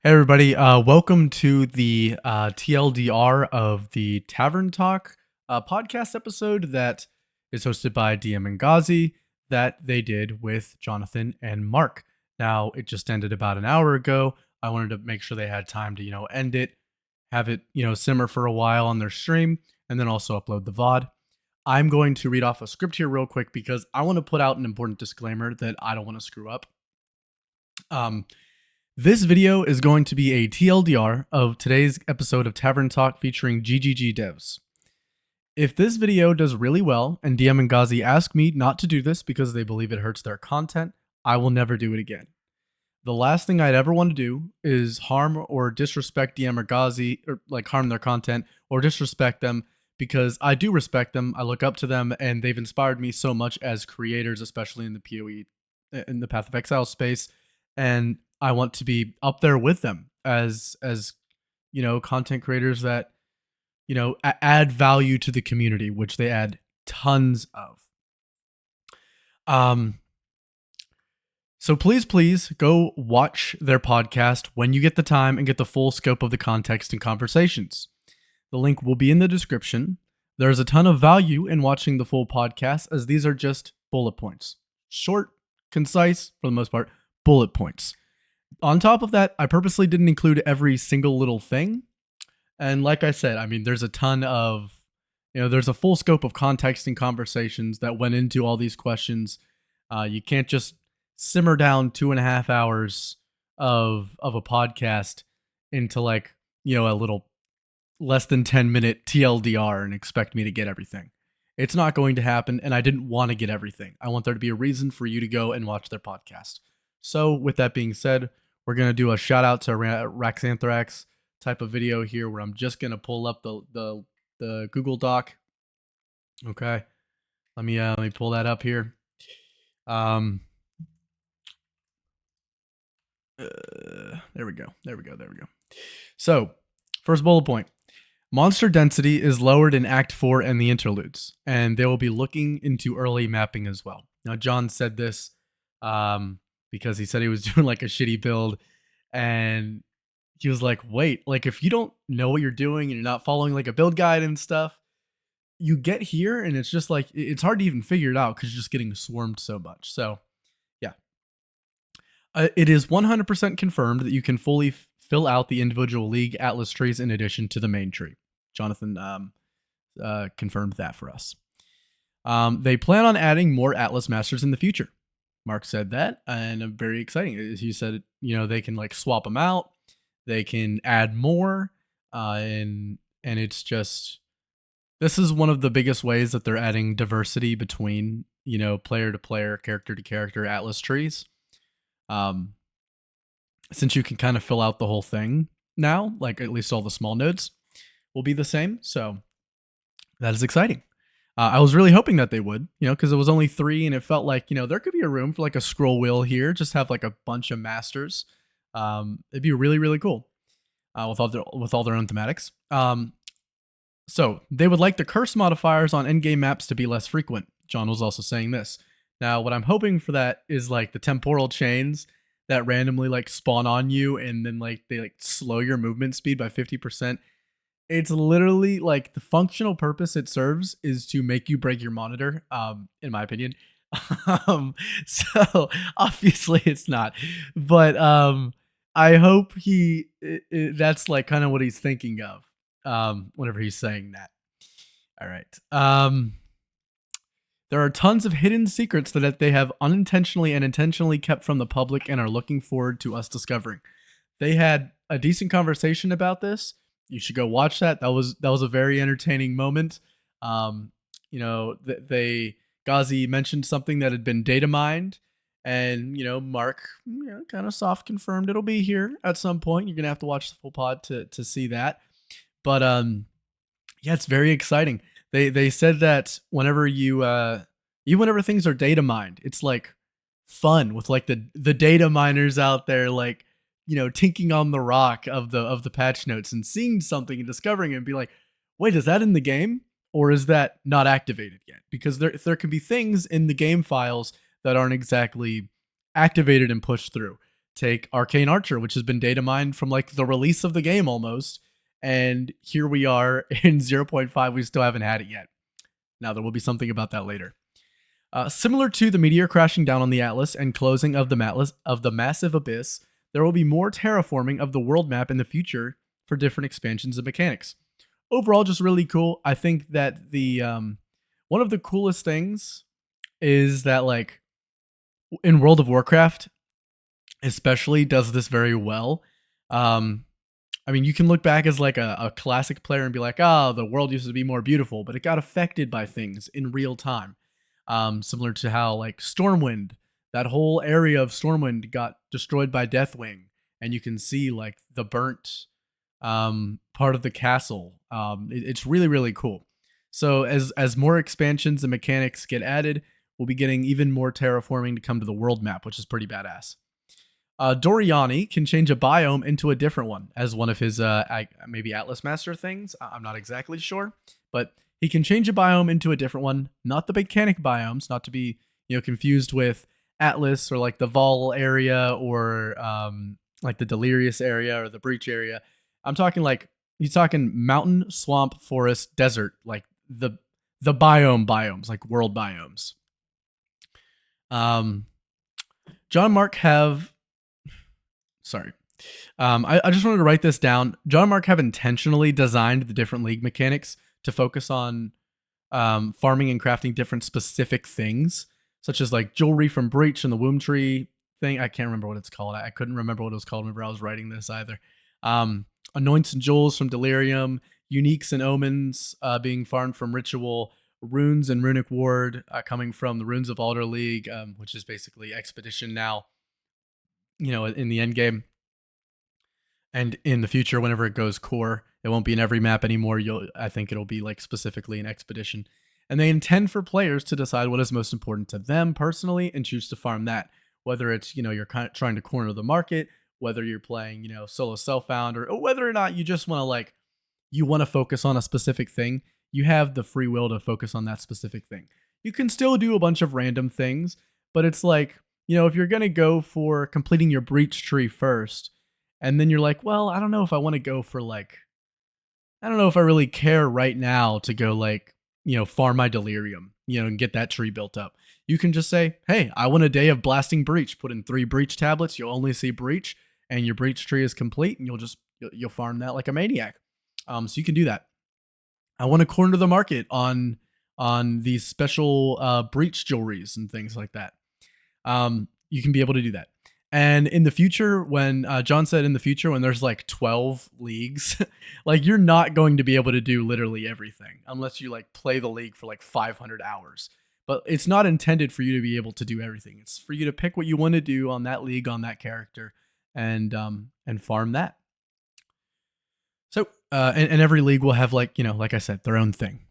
Hey everybody, welcome to the TLDR of the Tavern Talk podcast episode that is hosted by DM and Ghazi that they did with Jonathan and Mark. Now, it just ended about an hour ago. I wanted to make sure they had time to, end it, have it, simmer for a while on their stream, and then also upload the VOD. I'm going to read off a script here real quick because I want to put out an important disclaimer that I don't want to screw up. This video is going to be a TLDR of today's episode of Tavern Talk featuring GGG devs. If this video does really well and DM and Ghazi ask me not to do this because they believe it hurts their content, I will never do it again. The last thing I'd ever want to do is harm or disrespect DM or Ghazi, or harm their content or disrespect them, because I do respect them, I look up to them, and they've inspired me so much as creators, especially in the PoE, in the Path of Exile space, and I want to be up there with them as content creators that add value to the community, which they add tons of. So please go watch their podcast when you get the time and get the full scope of the context and conversations. The link will be in the description. There's a ton of value in watching the full podcast, as these are just bullet points. Short, concise, for the most part, bullet points. On top of that, I purposely didn't include every single little thing. And like I said, I mean, there's a ton of, there's a full scope of context and conversations that went into all these questions. You can't just simmer down 2.5 hours of a podcast into a little less than 10-minute TLDR and expect me to get everything. It's not going to happen, and I didn't want to get everything. I want there to be a reason for you to go and watch their podcast. So with that being said, we're going to do a shout out to Raxanthrax type of video here, where I'm just going to pull up the Google Doc. Okay. Let me pull that up here. There we go. So, first bullet point. Monster density is lowered in Act 4 and the interludes, and they will be looking into early mapping as well. Now, John said this because he said he was doing a shitty build, and he was like, wait, if you don't know what you're doing and you're not following a build guide and stuff, you get here and it's just it's hard to even figure it out because you're just getting swarmed so much. So yeah, it is 100% confirmed that you can fully fill out the individual league atlas trees in addition to the main tree. Jonathan confirmed that for us. They plan on adding more atlas masters in the future. Mark said that, and very exciting. He said, they can swap them out, they can add more, and it's just, this is one of the biggest ways that they're adding diversity between, player to player, character to character atlas trees. Since you can kind of fill out the whole thing now, at least all the small nodes will be the same. So that is exciting. I was really hoping that they would, because it was only 3 and it felt like, there could be a room for a scroll wheel here, just have a bunch of masters. It'd be really, really cool with all their own thematics. So they would like the curse modifiers on endgame maps to be less frequent. John was also saying this. Now, what I'm hoping for that is the temporal chains that randomly spawn on you and then they slow your movement speed by 50%. It's literally the functional purpose it serves is to make you break your monitor, in my opinion. So obviously it's not, but I hope that's kind of what he's thinking of whenever he's saying that. All right. There are tons of hidden secrets that they have unintentionally and intentionally kept from the public and are looking forward to us discovering. They had a decent conversation about this. You should go watch that. That was a very entertaining moment. Ghazi mentioned something that had been data mined, and Mark kind of soft confirmed it'll be here at some point. You're gonna have to watch the full pod to see that. But yeah, it's very exciting. They said that whenever you even whenever things are data mined, it's fun with the data miners out there tinking on the rock of the patch notes and seeing something and discovering it and be like, wait, is that in the game or is that not activated yet? Because there can be things in the game files that aren't exactly activated and pushed through. take Arcane Archer, which has been data mined from like the release of the game almost. And here we are in 0.5. We still haven't had it yet. Now, there will be something about that later. Similar to the meteor crashing down on the Atlas and closing of the massive abyss, there will be more terraforming of the world map in the future for different expansions and mechanics. Overall, just really cool. I think that the one of the coolest things is that like in World of Warcraft, especially, does this very well. Um, I mean, you can look back as like a classic player and be like, oh, the world used to be more beautiful, but it got affected by things in real time. Similar to how like Stormwind, that whole area of Stormwind got destroyed by Deathwing, and you can see like the burnt part of the castle. It's really, really cool. So as more expansions and mechanics get added, we'll be getting even more terraforming to come to the world map, which is pretty badass. Doriani can change a biome into a different one as one of his maybe Atlas Master things. I'm not exactly sure, but he can change a biome into a different one. Not the volcanic biomes, not to be confused with Atlas or like the Vol area or like the Delirious area or the Breach area. I'm talking like he's talking mountain, swamp, forest, desert, like the biomes, like world biomes. John Mark have sorry. I just wanted to write this down. John and Mark have intentionally designed the different league mechanics to focus on farming and crafting different specific things, such as like jewelry from Breach and the Womb Tree thing. I can't remember what it's called. I couldn't remember what it was called whenever I was writing this either. Anoints and jewels from Delirium, uniques and omens being farmed from Ritual, runes and runic ward coming from the Runes of Alder League, which is basically Expedition now, in the end game. And in the future, whenever it goes core, it won't be in every map anymore. I think it'll be like specifically an Expedition. And they intend for players to decide what is most important to them personally and choose to farm that. Whether it's, you're kind of trying to corner the market, whether you're playing, solo self-found, or whether or not you just want to you want to focus on a specific thing, you have the free will to focus on that specific thing. You can still do a bunch of random things, but it's like, if you're going to go for completing your Breach tree first, and then you're like, well, I don't know if I want to go for I don't know if I really care right now to go farm my Delirium, and get that tree built up. You can just say, hey, I want a day of blasting Breach. Put in 3 Breach tablets. You'll only see Breach, and your Breach tree is complete, and you'll farm that like a maniac. So you can do that. I want to corner the market on these special Breach jewelries and things like that. You can be able to do that. And in the future, when John said in the future, when there's 12 leagues, you're not going to be able to do literally everything unless you play the league for 500 hours. But it's not intended for you to be able to do everything. It's for you to pick what you want to do on that league, on that character, and farm that. So, and every league will have like I said, their own thing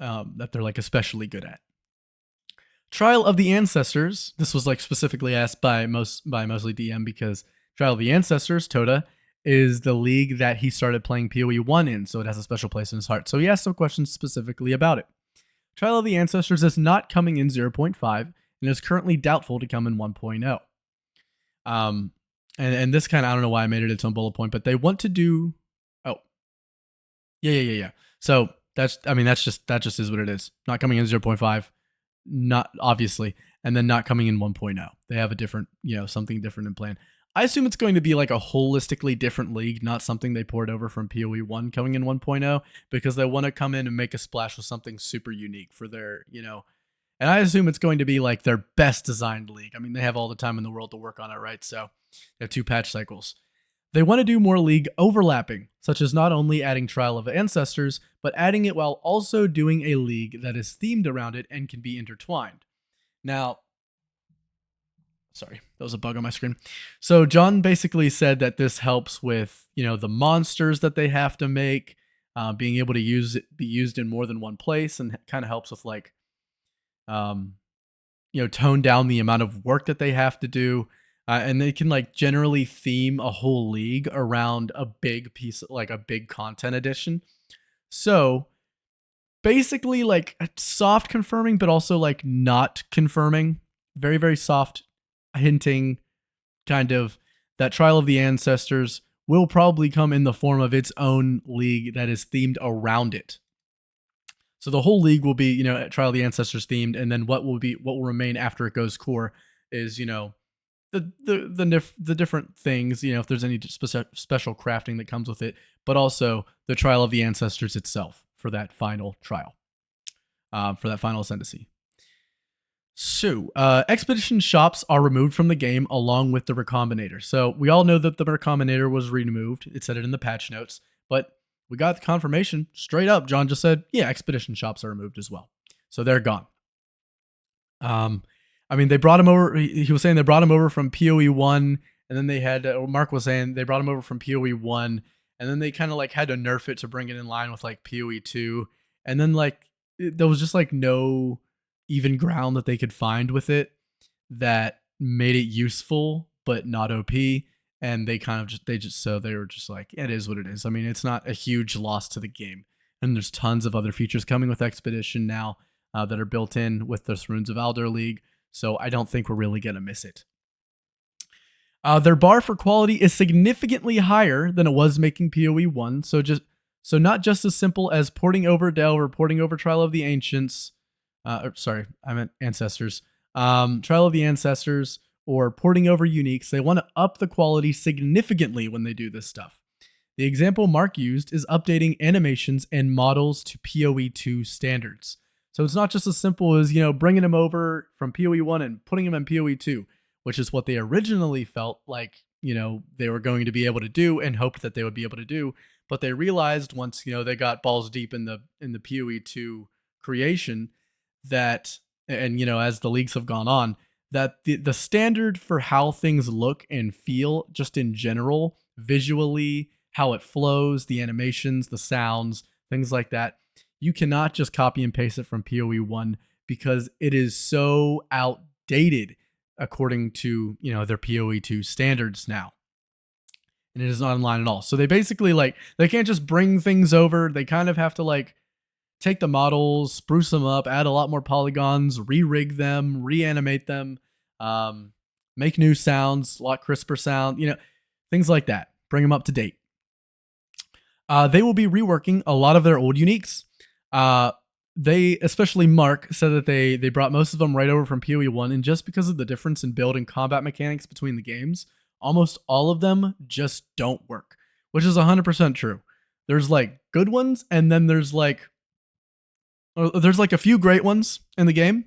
that they're especially good at. Trial of the Ancestors. This was specifically asked by mostly DM because Trial of the Ancestors, Toda, is the league that he started playing PoE 1 in, so it has a special place in his heart. So he asked some questions specifically about it. Trial of the Ancestors is not coming in 0.5 and is currently doubtful to come in 1.0. And this kind of, I don't know why I made it its own bullet point, but they want to do. Oh, yeah. So that just is what it is. Not coming in 0.5. Not obviously, and then not coming in 1.0. They have a different, something different in plan. I assume it's going to be a holistically different league, not something they poured over from PoE 1 coming in 1.0, because they want to come in and make a splash with something super unique for their, and I assume it's going to be their best designed league. I mean, they have all the time in the world to work on it, right? So they have 2 patch cycles. They want to do more league overlapping, such as not only adding Trial of Ancestors, but adding it while also doing a league that is themed around it and can be intertwined. Now, sorry, that was a bug on my screen. So John basically said that this helps with, the monsters that they have to make, being able to be used in more than one place, and kind of helps with tone down the amount of work that they have to do. And they can generally theme a whole league around a big piece, a big content edition. So basically soft confirming, but also not confirming. Very, very soft hinting kind of that Trial of the Ancestors will probably come in the form of its own league that is themed around it. So the whole league will be, Trial of the Ancestors themed, and then what will remain after it goes core is, the different things, if there's any special crafting that comes with it, but also the Trial of the Ancestors itself for that final trial, for that final ascendancy. So, expedition shops are removed from the game along with the Recombinator. So, we all know that the Recombinator was removed. It said it in the patch notes, but we got the confirmation straight up. John just said, yeah, expedition shops are removed as well. So, they're gone. They brought him over. He was saying they brought him over from PoE 1, and then they had, Mark was saying they brought him over from PoE 1, and then they kind of like had to nerf it to bring it in line with like PoE 2. And then there was just like no even ground that they could find with it that made it useful but not OP. And they were just like, it is what it is. I mean, it's not a huge loss to the game, and there's tons of other features coming with Expedition now that are built in with the Runes of Aldor League, so I don't think we're really gonna miss it. Their bar for quality is significantly higher than it was making PoE 1, so not just as simple as porting over Delve or porting over Trial of the Ancients, I meant Ancestors. Trial of the Ancestors or porting over Uniques. They want to up the quality significantly when they do this stuff. The example Mark used is updating animations and models to PoE 2 standards. So it's not just as simple as, bringing them over from PoE 1 and putting them in PoE 2, which is what they originally felt like, they were going to be able to do and hoped that they would be able to do. But they realized once, they got balls deep in the PoE 2 creation that, and as the leagues have gone on, that the standard for how things look and feel just in general, visually, how it flows, the animations, the sounds, things like that, you cannot just copy and paste it from PoE 1 because it is so outdated according to, their PoE 2 standards now. And it is not in line at all. So they basically they can't just bring things over. They kind of have to take the models, spruce them up, add a lot more polygons, re-rig them, reanimate them, make new sounds, a lot crisper sound, things like that. Bring them up to date. They will be reworking a lot of their old uniques. They, especially Mark, said that they brought most of them right over from PoE 1, and just because of the difference in build and combat mechanics between the games, almost all of them just don't work, which is 100% true. There's good ones, and then there's a few great ones in the game,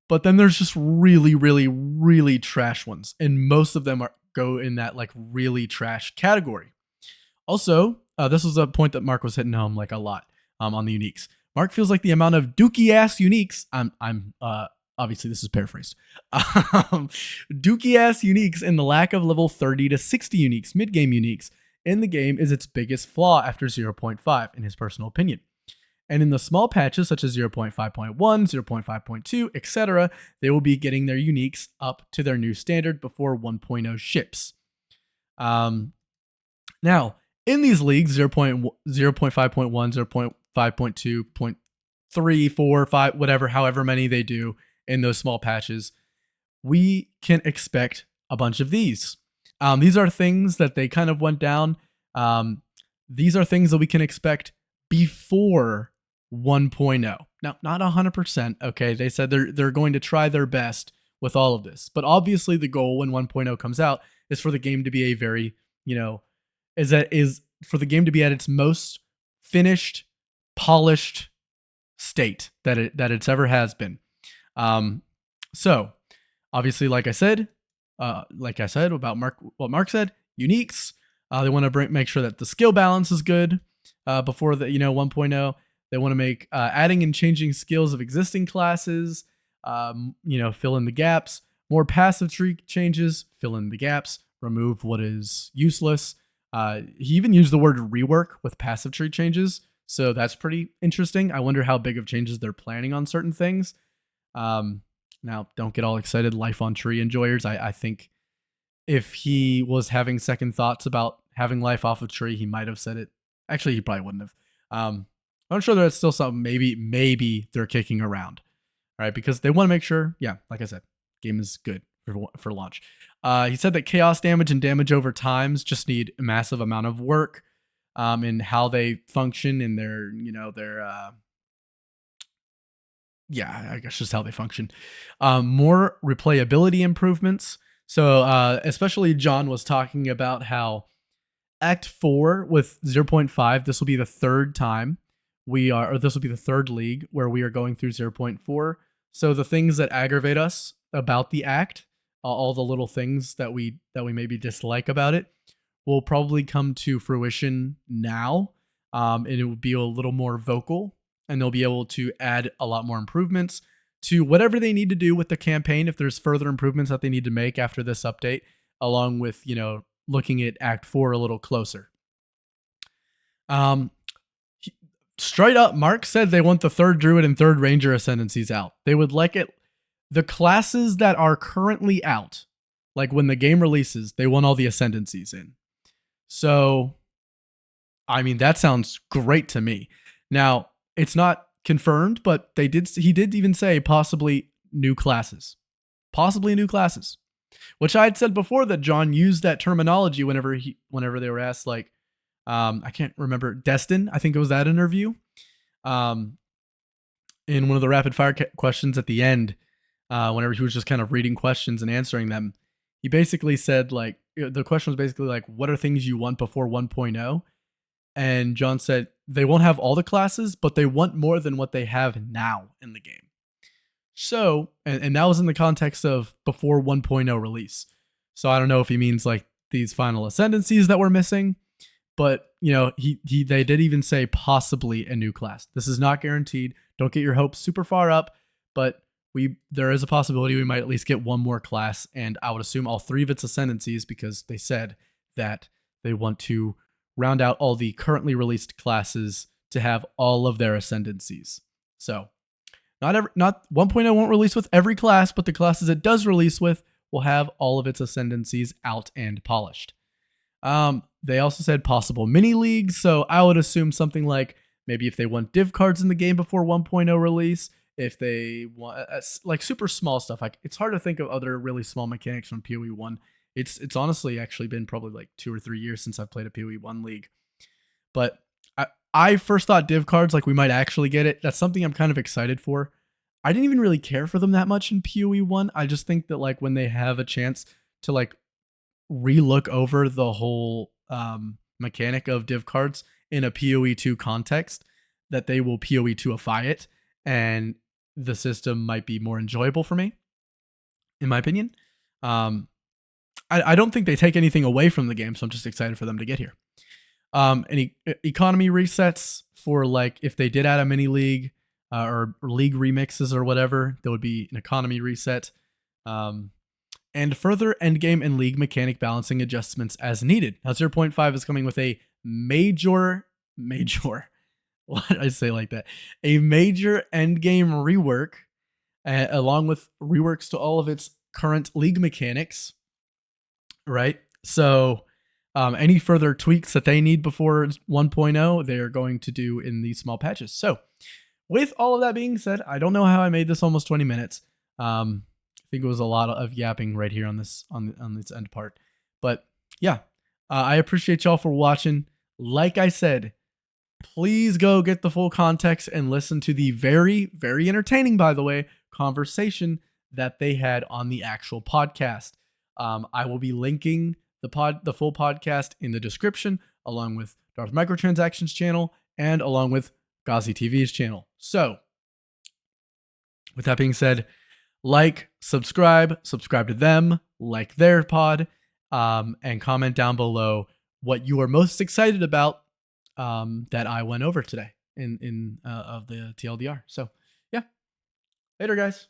but then there's just really, really, really trash ones, and most of them go in that really trash category. Also, this was a point that Mark was hitting home a lot on the uniques. Mark feels like the amount of dookie ass uniques. I'm obviously this is paraphrased. Dookie ass uniques and the lack of level 30 to 60 uniques, mid game uniques in the game is its biggest flaw after 0.5, in his personal opinion. And in the small patches such as 0.5.1, 0.5.2, etc., they will be getting their uniques up to their new standard before 1.0 ships. Now, in these leagues, 0.5.1, 0.5.2, 0.3, 4, 5, whatever, however many they do in those small patches, we can expect a bunch of these. These are things that they kind of went down. These are things that we can expect before 1.0. Now, not 100%, okay? They said they're going to try their best with all of this. But obviously the goal when 1.0 comes out is for the game to be a very, is for the game to be at its most finished, polished state that it's ever has been. So obviously, like I said about what Mark said, uniques. They want to make sure that the skill balance is good before the 1.0. They want to make adding and changing skills of existing classes, fill in the gaps. More passive tree changes, fill in the gaps, remove what is useless. He even used the word rework with passive tree changes, so that's pretty interesting. I wonder how big of changes they're planning on certain things. Now, don't get all excited, life on tree enjoyers. I think if he was having second thoughts about having life off of tree, he might have said it. Actually, he probably wouldn't have. I'm sure that's still something maybe they're kicking around, right? Because they want to make sure, yeah, like I said, game is good for launch. He said that chaos damage and damage over times just need a massive amount of work in how they function in their, yeah, I guess just how they function. More replayability improvements. So, especially John was talking about how Act 4 with zero point 0.5, this will be the third time or this will be the third league where we are going through zero point 0.4. So the things that aggravate us about the act, all the little things that we maybe dislike about it, will probably come to fruition now. And it will be a little more vocal, and they'll be able to add a lot more improvements to whatever they need to do with the campaign. If there's further improvements that they need to make after this update, along with, looking at Act 4 a little closer. Straight up, Mark said they want the third Druid and third Ranger ascendancies out. They would like it. The classes that are currently out, like when the game releases, they want all the ascendancies in. So, I mean, that sounds great to me. Now, it's not confirmed, but he did even say possibly new classes. Possibly new classes. Which I had said before that John used that terminology whenever they were asked, like, I can't remember, Destin, I think it was that interview, in one of the rapid fire questions at the end, whenever he was just kind of reading questions and answering them, he basically said, like, the question was basically like, what are things you want before 1.0? And John said they won't have all the classes, but they want more than what they have now in the game. So, and that was in the context of before 1.0 release. So I don't know if he means like these final ascendancies that we're missing, but they did even say possibly a new class. This is not guaranteed. Don't get your hopes super far up, but there is a possibility we might at least get one more class, and I would assume all three of its ascendancies, because they said that they want to round out all the currently released classes to have all of their ascendancies. So not 1.0 won't release with every class, but the classes it does release with will have all of its ascendancies out and polished. They also said possible mini leagues, so I would assume something like maybe if they want div cards in the game before 1.0 release, if they want like super small stuff. Like, it's hard to think of other really small mechanics from PoE 1. It's honestly actually been probably like 2 or 3 years since I've played a PoE 1 league. But I first thought div cards, like, we might actually get it. That's something I'm kind of excited for. I didn't even really care for them that much in PoE 1. I just think that, like, when they have a chance to, like, relook over the whole mechanic of div cards in a PoE 2 context, that they will PoE 2ify it, and the system might be more enjoyable for me, in my opinion. I don't think they take anything away from the game, so I'm just excited for them to get here. Any economy resets for, like, if they did add a mini league or league remixes or whatever, there would be an economy reset. And further endgame and league mechanic balancing adjustments as needed. Now, 0.5 is coming with a major, what did I say like that? A major endgame rework, along with reworks to all of its current league mechanics, right? So any further tweaks that they need before 1.0, they are going to do in these small patches. So with all of that being said, I don't know how I made this almost 20 minutes. I think it was a lot of yapping right here on this end part. But yeah, I appreciate y'all for watching. Like I said, please go get the full context and listen to the very, very entertaining, by the way, conversation that they had on the actual podcast. I will be linking the full podcast in the description, along with Darth Microtransactions channel and along with Ghazi TV's channel. So, with that being said, subscribe to them, like their pod, and comment down below what you are most excited about that I went over today in of the TLDR. So, yeah. Later, guys.